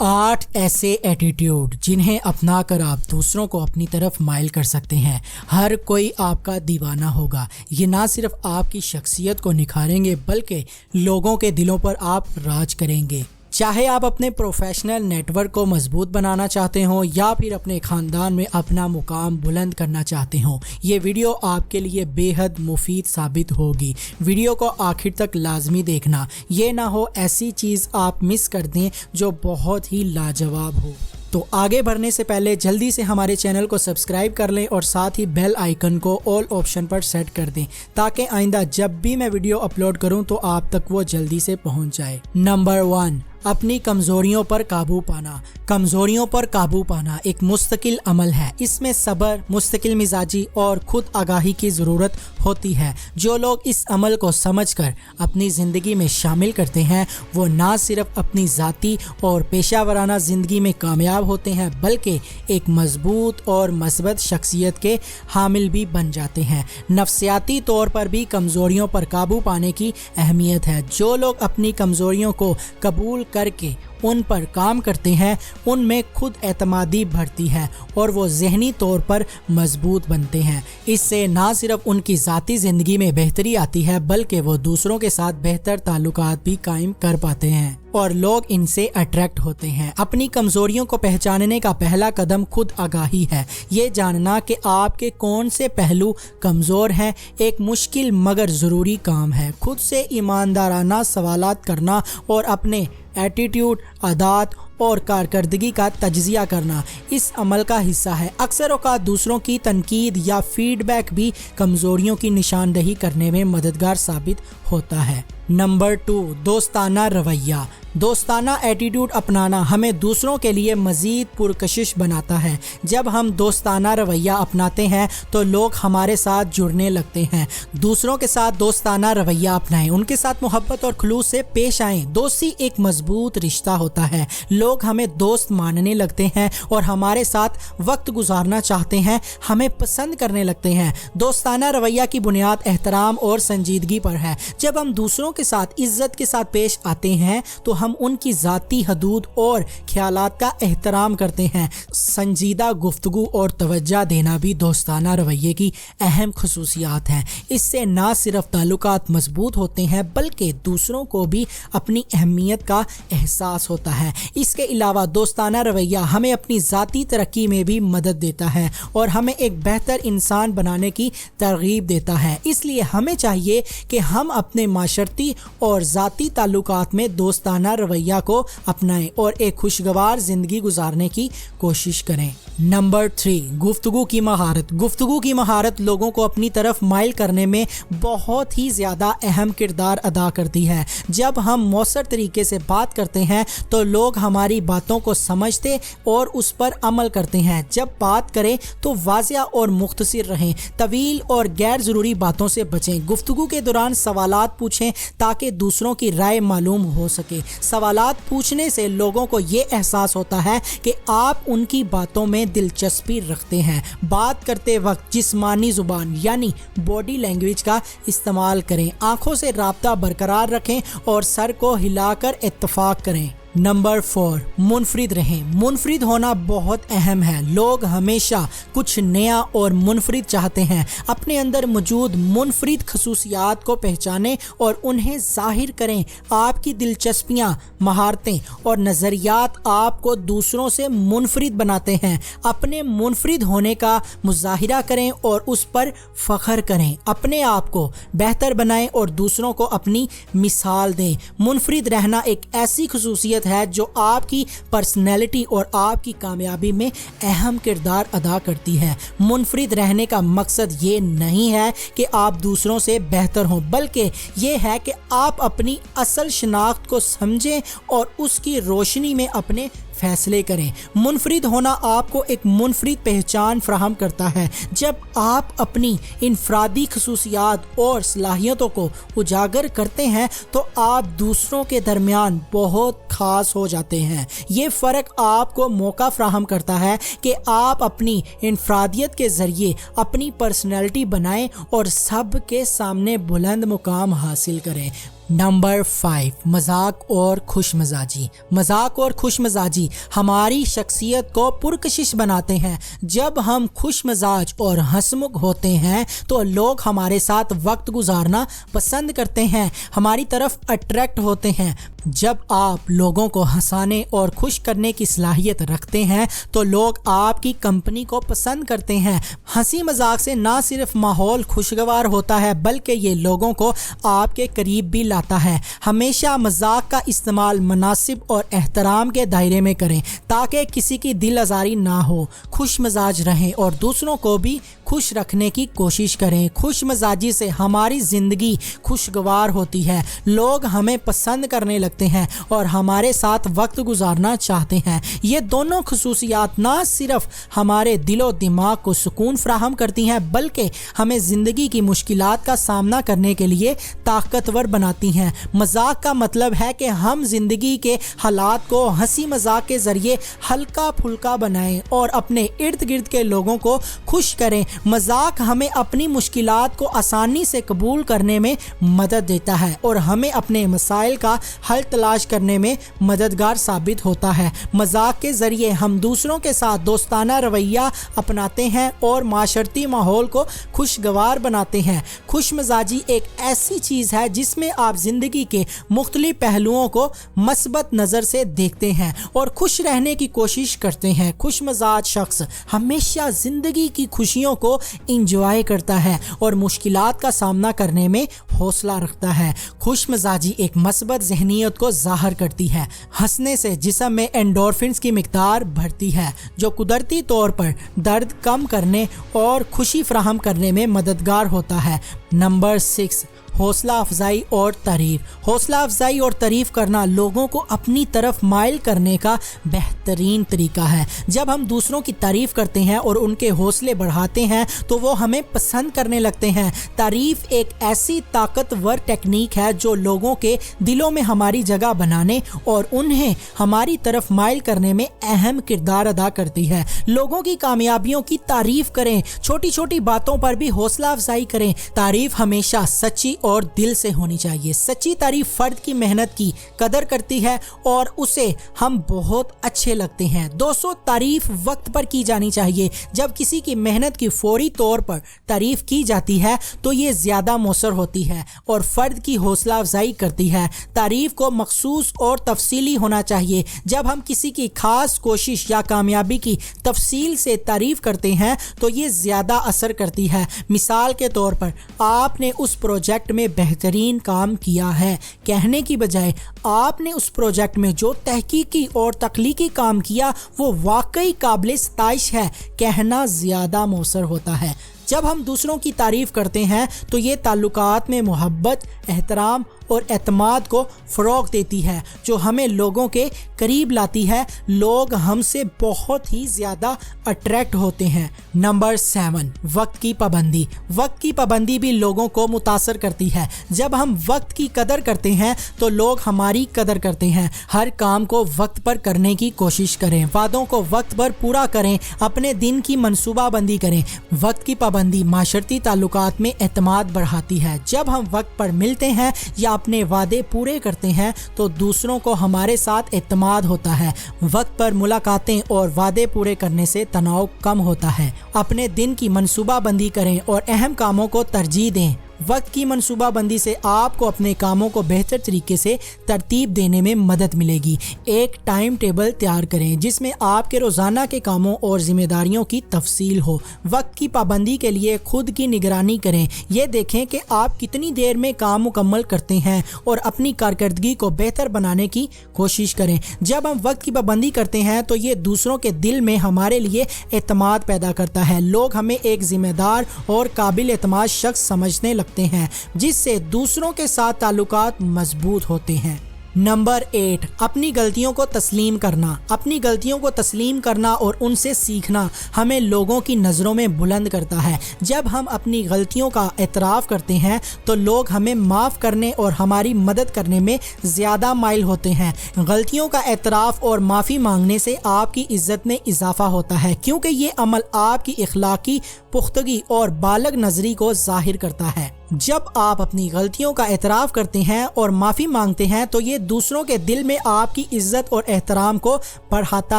8 ایسے ایٹیٹیوڈ جنہیں اپنا کر آپ دوسروں کو اپنی طرف مائل کر سکتے ہیں۔ ہر کوئی آپ کا دیوانہ ہوگا۔ یہ نہ صرف آپ کی شخصیت کو نکھاریں گے بلکہ لوگوں کے دلوں پر آپ راج کریں گے۔ چاہے آپ اپنے پروفیشنل نیٹ ورک کو مضبوط بنانا چاہتے ہوں یا پھر اپنے خاندان میں اپنا مقام بلند کرنا چاہتے ہوں، یہ ویڈیو آپ کے لیے بے حد مفید ثابت ہوگی۔ ویڈیو کو آخر تک لازمی دیکھنا، یہ نہ ہو ایسی چیز آپ مس کر دیں جو بہت ہی لاجواب ہو۔ تو آگے بڑھنے سے پہلے جلدی سے ہمارے چینل کو سبسکرائب کر لیں اور ساتھ ہی بیل آئیکن کو آل آپشن پر سیٹ کر دیں تاکہ آئندہ جب بھی میں ویڈیو اپلوڈ کروں تو آپ تک وہ جلدی سے پہنچ جائے۔ نمبر 1، اپنی کمزوریوں پر قابو پانا۔ کمزوریوں پر قابو پانا ایک مستقل عمل ہے۔ اس میں صبر، مستقل مزاجی اور خود آگاہی کی ضرورت ہوتی ہے۔ جو لوگ اس عمل کو سمجھ کر اپنی زندگی میں شامل کرتے ہیں وہ نہ صرف اپنی ذاتی اور پیشہ ورانہ زندگی میں کامیاب ہوتے ہیں بلکہ ایک مضبوط اور مثبت شخصیت کے حامل بھی بن جاتے ہیں۔ نفسیاتی طور پر بھی کمزوریوں پر قابو پانے کی اہمیت ہے۔ جو لوگ اپنی کمزوریوں کو قبول کر کے ان پر کام کرتے ہیں ان میں خود اعتمادی بڑھتی ہے اور وہ ذہنی طور پر مضبوط بنتے ہیں۔ اس سے نہ صرف ان کی ذاتی زندگی میں بہتری آتی ہے بلکہ وہ دوسروں کے ساتھ بہتر تعلقات بھی قائم کر پاتے ہیں اور لوگ ان سے اٹریکٹ ہوتے ہیں۔ اپنی کمزوریوں کو پہچاننے کا پہلا قدم خود آگاہی ہے۔ یہ جاننا کہ آپ کے کون سے پہلو کمزور ہیں ایک مشکل مگر ضروری کام ہے۔ خود سے ایماندارانہ سوالات کرنا اور اپنے ایٹیٹیوڈ، عادات اور کارکردگی کا تجزیہ کرنا اس عمل کا حصہ ہے۔ اکثر اوقات دوسروں کی تنقید یا فیڈ بیک بھی کمزوریوں کی نشاندہی کرنے میں مددگار ثابت ہوتا ہے۔ نمبر 2، دوستانہ رویہ۔ دوستانہ ایٹیٹیوڈ اپنانا ہمیں دوسروں کے لیے مزید پرکشش بناتا ہے۔ جب ہم دوستانہ رویہ اپناتے ہیں تو لوگ ہمارے ساتھ جڑنے لگتے ہیں۔ دوسروں کے ساتھ دوستانہ رویہ اپنائیں، ان کے ساتھ محبت اور خلوص سے پیش آئیں۔ دوستی ایک مضبوط رشتہ ہوتا ہے۔ لوگ ہمیں دوست ماننے لگتے ہیں اور ہمارے ساتھ وقت گزارنا چاہتے ہیں، ہمیں پسند کرنے لگتے ہیں۔ دوستانہ رویہ کی بنیاد احترام اور سنجیدگی پر ہے۔ جب ہم دوسروں کے ساتھ عزت کے ساتھ پیش آتے ہیں تو ہم ان کی ذاتی حدود اور خیالات کا احترام کرتے ہیں۔ سنجیدہ گفتگو اور توجہ دینا بھی دوستانہ رویے کی اہم خصوصیات ہیں۔ اس سے نہ صرف تعلقات مضبوط ہوتے ہیں بلکہ دوسروں کو بھی اپنی اہمیت کا احساس ہوتا ہے۔ اس کے علاوہ دوستانہ رویہ ہمیں اپنی ذاتی ترقی میں بھی مدد دیتا ہے اور ہمیں ایک بہتر انسان بنانے کی ترغیب دیتا ہے۔ اس لیے ہمیں چاہیے کہ ہم اپنے معاشرتی اور ذاتی تعلقات میں دوستانہ رویہ کو اپنائیں اور ایک خوشگوار زندگی گزارنے کی کوشش کریں۔ نمبر 3، گفتگو کی مہارت۔ گفتگو کی مہارت لوگوں کو اپنی طرف مائل کرنے میں بہت ہی زیادہ اہم کردار ادا کرتی ہے۔ جب ہم مؤثر طریقے سے بات کرتے ہیں تو لوگ ہماری باتوں کو سمجھتے اور اس پر عمل کرتے ہیں۔ جب بات کریں تو واضح اور مختصر رہیں، طویل اور غیر ضروری باتوں سے بچیں۔ گفتگو کے دوران سوالات پوچھیں تاکہ دوسروں کی رائے معلوم ہو سکے۔ سوالات پوچھنے سے لوگوں کو یہ احساس ہوتا ہے کہ آپ ان کی باتوں میں دلچسپی رکھتے ہیں۔ بات کرتے وقت جسمانی زبان یعنی باڈی لینگویج کا استعمال کریں۔ آنکھوں سے رابطہ برقرار رکھیں اور سر کو ہلا کر اتفاق کریں۔ نمبر 4، منفرد رہیں۔ منفرد ہونا بہت اہم ہے۔ لوگ ہمیشہ کچھ نیا اور منفرد چاہتے ہیں۔ اپنے اندر موجود منفرد خصوصیات کو پہچانیں اور انہیں ظاہر کریں۔ آپ کی دلچسپیاں، مہارتیں اور نظریات آپ کو دوسروں سے منفرد بناتے ہیں۔ اپنے منفرد ہونے کا مظاہرہ کریں اور اس پر فخر کریں۔ اپنے آپ کو بہتر بنائیں اور دوسروں کو اپنی مثال دیں۔ منفرد رہنا ایک ایسی خصوصیت ہے جو آپ کی پرسنالٹی اور آپ کی کامیابی میں اہم کردار ادا کرتی ہے۔ منفرد رہنے کا مقصد یہ نہیں ہے کہ آپ دوسروں سے بہتر ہوں بلکہ یہ ہے کہ آپ اپنی اصل شناخت کو سمجھیں اور اس کی روشنی میں اپنے فیصلے کریں۔ منفرد ہونا آپ کو ایک منفرد پہچان فراہم کرتا ہے۔ جب آپ اپنی انفرادی خصوصیات اور صلاحیتوں کو اجاگر کرتے ہیں تو آپ دوسروں کے درمیان بہت خاص ہو جاتے ہیں۔ یہ فرق آپ کو موقع فراہم کرتا ہے کہ آپ اپنی انفرادیت کے ذریعے اپنی پرسنالٹی بنائیں اور سب کے سامنے بلند مقام حاصل کریں۔ नंबर 5, मजाक और खुश मजाजी। मजाक और खुश मजाजी हमारी शख्सियत को पुरकशिश बनाते हैं। जब हम खुश मजाज और हंसमुख होते हैं तो लोग हमारे साथ वक्त गुजारना पसंद करते हैं, हमारी तरफ अट्रैक्ट होते हैं। जब आप लोगों को हंसाने और खुश करने की सलाहियत रखते हैं तो लोग आपकी कंपनी को पसंद करते हैं। हंसी मजाक से ना सिर्फ माहौल खुशगवार होता है बल्कि ये लोगों को आपके करीब भी लाता है। हमेशा मजाक का इस्तेमाल मुनासिब और एहतराम के दायरे में करें ताकि किसी की दिल आज़ारी ना हो। खुश मजाज रहें और दूसरों को भी खुश रखने की कोशिश करें। खुश मजाजी से हमारी ज़िंदगी खुशगवार होती है, लोग हमें पसंद करने लगते हैं और हमारे साथ वक्त गुजारना चाहते हैं। ये दोनों खसूसियात ना सिर्फ हमारे दिलो दिमाग को सुकून फराहम करती हैं बल्कि हमें ज़िंदगी की मुश्किलात का सामना करने के लिए ताकतवर बनाती हैं। मजाक का मतलब है कि हम ज़िंदगी के हालात को हंसी मजाक के ज़रिए हल्का फुल्का बनाएं और अपने इर्द गिर्द के लोगों को खुश करें। मजाक हमें अपनी मुश्किलात को आसानी से कबूल करने में मदद देता है और हमें अपने मसाइल का हल तलाश करने में मददगार साबित होता है। मजाक के ज़रिए हम दूसरों के साथ दोस्ताना रवैया अपनाते हैं और माशरती माहौल को खुशगवार बनाते हैं। खुश मजाजी एक ऐसी चीज़ है जिसमें आप ज़िंदगी के मुख्तलिफ पहलुओं को मस्बत नज़र से देखते हैं और खुश रहने की कोशिश करते हैं। खुश मजाज शख्स हमेशा ज़िंदगी की खुशियों को इंजॉय करता है और मुश्किलात का सामना करने में हौसला रखता है। खुश मजाजी एक मस्बत ज़हनियत को ज़ाहिर करती है। हंसने से जिस्म में एंडोर्फिन्स की मिक़दार बढ़ती है जो कुदरती तौर पर दर्द कम करने और खुशी फराहम करने में मददगार होता है। नंबर 6, हौसला अफजाई और तारीफ़। हौसला अफजाई और तारीफ़ करना लोगों को अपनी तरफ माइल करने का बेहतरीन तरीका है। जब हम दूसरों की तारीफ़ करते हैं और उनके हौसले बढ़ाते हैं तो वो हमें पसंद करने लगते हैं। तारीफ़ एक ऐसी ताकतवर टेक्निक है जो लोगों के दिलों में हमारी जगह बनाने और उन्हें हमारी तरफ माइल करने में अहम किरदार अदा करती है। लोगों की कामयाबियों की तारीफ़ करें, छोटी छोटी बातों पर भी हौसला अफजाई करें। तारीफ़ हमेशा सच्ची और दिल से होनी चाहिए। सच्ची तारीफ फर्द की मेहनत की कदर करती है और उसे हम बहुत अच्छे लगते हैं। दोस्तों, तारीफ वक्त पर की जानी चाहिए। जब किसी की मेहनत की फौरी तौर पर तारीफ की जाती है तो ये ज़्यादा मौसर होती है और फर्द की हौसला अफजाई करती है। तारीफ को मखसूस और तफसीली होना चाहिए। जब हम किसी की खास कोशिश या कामयाबी की तफसील से तारीफ करते हैं तो ये ज़्यादा असर करती है। मिसाल के तौर पर, आपने उस प्रोजेक्ट में बेहतरीन काम किया है कहने की बजाय आपने उस प्रोजेक्ट में जो तहकीकी और तख्लीकी काम किया वो वाकई काबिल सताइश है कहना ज़्यादा मौसर होता है। जब हम दूसरों की तारीफ़ करते हैं तो ये ताल्लुकात में मोहब्बत, एहतराम और एतमाद को फ़रोग़ देती है जो हमें लोगों के करीब लाती है। लोग हमसे बहुत ही ज़्यादा अट्रैक्ट होते हैं। नंबर 7, वक्त की पाबंदी। वक्त की पाबंदी भी लोगों को मुतासर करती है। जब हम वक्त की कदर करते हैं तो लोग हमारी कदर करते हैं। हर काम को वक्त पर करने की कोशिश करें, वादों को वक्त पर पूरा करें, अपने दिन की मनसूबाबंदी करें। वक्त की पाबंदी माशरती ताल्लुकात में एतमाद बढ़ाती है। जब हम वक्त पर मिलते हैं या अपने वादे पूरे करते हैं तो दूसरों को हमारे साथ एतमाद होता है। वक्त पर मुलाकातें और वादे पूरे करने से तनाव कम होता है। अपने दिन की मनसूबाबंदी करें और अहम कामों को तरजीह दें। वक्त की मनसूबाबंदी से आपको अपने कामों को बेहतर तरीके से तरतीब देने में मदद मिलेगी। एक टाइम टेबल तैयार करें जिसमें आपके रोज़ाना के कामों और जिम्मेदारियों की तफसील हो। वक्त की पाबंदी के लिए खुद की निगरानी करें। ये देखें कि आप कितनी देर में काम मुकम्मल करते हैं और अपनी कारकर्दगी को बेहतर बनाने की कोशिश करें। जब हम वक्त की पाबंदी करते हैं तो ये दूसरों के दिल में हमारे लिए एतमाद पैदा करता है। लोग हमें एक जिम्मेदार और काबिल एतमाद शख्स समझने लगते हैं जिससे दूसरों के साथ ताल्लुकात मजबूत होते हैं। नंबर 8, अपनी गलतियों को तस्लीम करना। अपनी गलतियों को तस्लीम करना और उनसे सीखना हमें लोगों की नज़रों में बुलंद करता है। जब हम अपनी गलतियों का एतराफ़ करते हैं तो लोग हमें माफ़ करने और हमारी मदद करने में ज़्यादा माइल होते हैं। गलतियों का एतराफ़ और माफ़ी मांगने से आपकी इज़्ज़त में इजाफ़ा होता है क्योंकि ये अमल आपकी इखलाकी पुख्तगी और बालग नज़री को ज़ाहिर करता है। जब आप अपनी गलतियों का एतराफ़ करते हैं और माफ़ी मांगते हैं तो ये दूसरों के दिल में आपकी इज्जत और एहतराम को बढ़ाता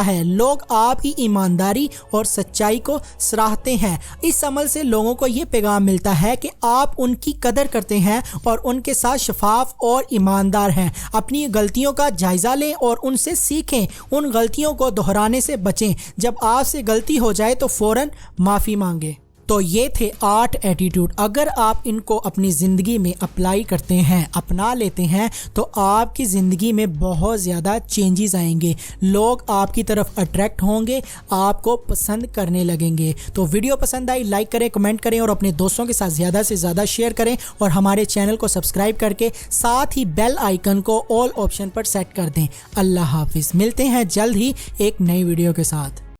है। लोग आपकी ईमानदारी और सच्चाई को सराहते हैं। इस अमल से लोगों को ये पैगाम मिलता है कि आप उनकी कदर करते हैं और उनके साथ शफाफ और ईमानदार हैं। अपनी गलतियों का जायज़ा लें और उनसे सीखें। उन गलतियों को दोहराने से बचें। जब आपसे गलती हो जाए तो फ़ौरन माफ़ी मांगें। तो ये थे 8 एटीट्यूड। अगर आप इनको अपनी ज़िंदगी में अप्लाई करते हैं, अपना लेते हैं, तो आपकी ज़िंदगी में बहुत ज़्यादा चेंजेस आएंगे। लोग आपकी तरफ अट्रैक्ट होंगे, आपको पसंद करने लगेंगे। तो वीडियो पसंद आई लाइक करें, कमेंट करें और अपने दोस्तों के साथ ज़्यादा से ज़्यादा शेयर करें और हमारे चैनल को सब्सक्राइब करके साथ ही बेल आइकन को ऑल ऑप्शन पर सेट कर दें। अल्लाह हाफिज़। मिलते हैं जल्द ही एक नई वीडियो के साथ।